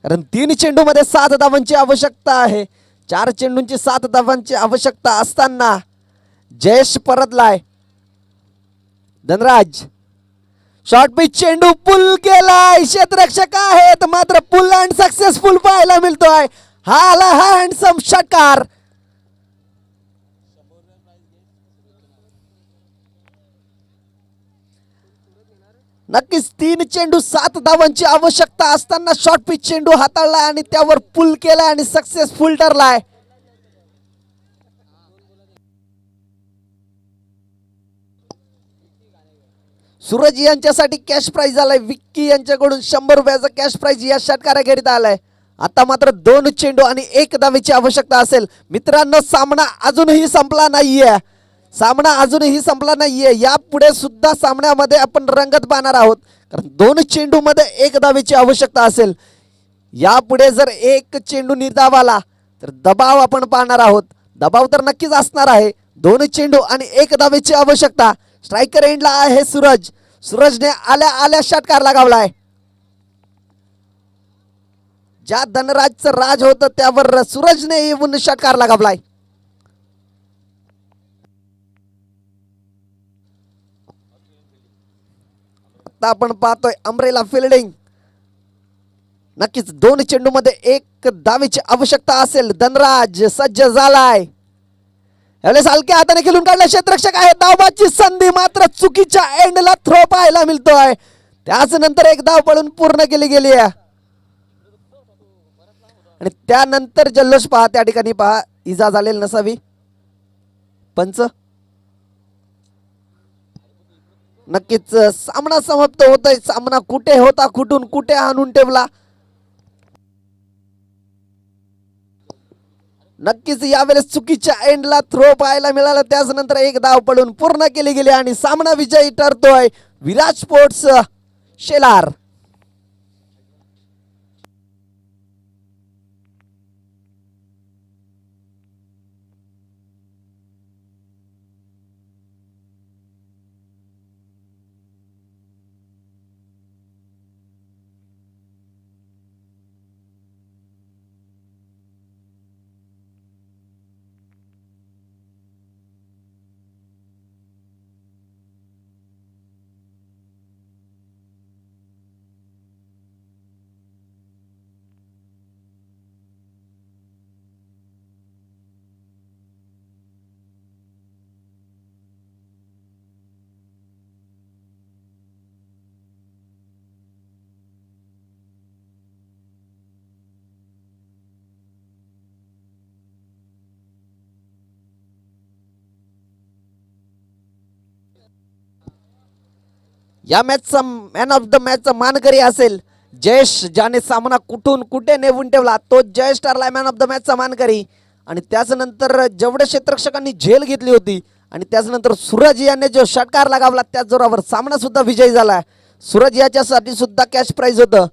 कारण 3 चेंडू मध्ये 7 धावांची आवश्यकता आहे. 4 चेंडूंची 7 धावांची आवश्यकता असताना जयेश परतलाय. धनराज शॉर्ट पिच चेंडू पुल केलाय. क्षेत्ररक्षक आहेत मात्र पुल अँड सक्सेसफुल पाहायला मिळतोय. हा आला हँडसम षटकार. नक्कीच 3 चेंडू 7 धावांची आवश्यकता असताना शॉर्ट पिच चेंडू हाताळला आणि त्यावर पुल केलाय आणि सक्सेसफुल ठरलाय. सूरज यांच्यासाठी कॅश प्राइज आलाय. विक्की यांच्याकडून 100 रुपयाचा कॅश प्राइज या षटकाराकरिता आलाय. आता मात्र 2 चेंडू आणि 1 धावेची आवश्यकता असेल. मित्रांनो सामना अजूनही संपला नाहीये. सामना अजूनही संपला नाहीये. यापुढे सुद्धा सामन्यामध्ये आपण रंगत पाहणार आहोत. कारण 2 चेंडू मध्ये 1 धावेची आवश्यकता असेल. यापुढे जर 1 चेंडू निर्धाव आला तर दबाव आपण पाहणार आहोत. दबाव तर नक्कीच असणार आहे. 2 चेंडू आणि 1 धावेची आवश्यकता. स्ट्रायकर एंडला आहे सूरज. सूरजने आल्या आल्या षटकार लगावलाय. ज्या धनराजचं राज होतं त्यावर सूरजने येऊन षटकार लगावलाय. आता आपण पाहतोय अमरेला फिल्डिंग. नक्कीच 2 चेंडू मध्ये 1 धावेची आवश्यकता असेल. धनराज सज्ज झालाय. यावेळेस हलक्या हाताने खेळून काढला. क्षेत्ररक्षक आहे. धावबाची संधी मात्र चुकीच्या एंडला थ्रो पाहायला मिळतोय. त्याच नंतर 1 धाव पळून पूर्ण केली गेली आहे आणि त्यानंतर जल्लोष पहा. त्या ठिकाणी पहा इजा झालेली नसावी. पंच नक्कीच सामना समाप्त होतोय. सामना कुठे होता कुठून कुठे आणून ठेवला. नक्कीच यावेळेस चुकीच्या एंडला थ्रो पाहायला मिळाला. त्याच नंतर 1 धाव पडून पूर्ण केली गेली आणि सामना विजयी ठरतोय विराज स्पोर्ट्स शेलार. या मॅचचा मॅन ऑफ द मॅचचा मानकरी असेल जयेश, ज्याने सामना कुठून कुठे नेऊन ठेवला, तो जयेश ठरला मॅन ऑफ द मॅचचा मानकरी. आणि त्याच नंतर जेवढ्या क्षेत्ररक्षकांनी झेल घेतली होती आणि त्याचनंतर सूरज याने जो षटकार लगावला त्याच जोरावर सामना सुद्धा विजयी झाला. सूरज याच्यासाठी सुद्धा कॅश प्राइज होतं.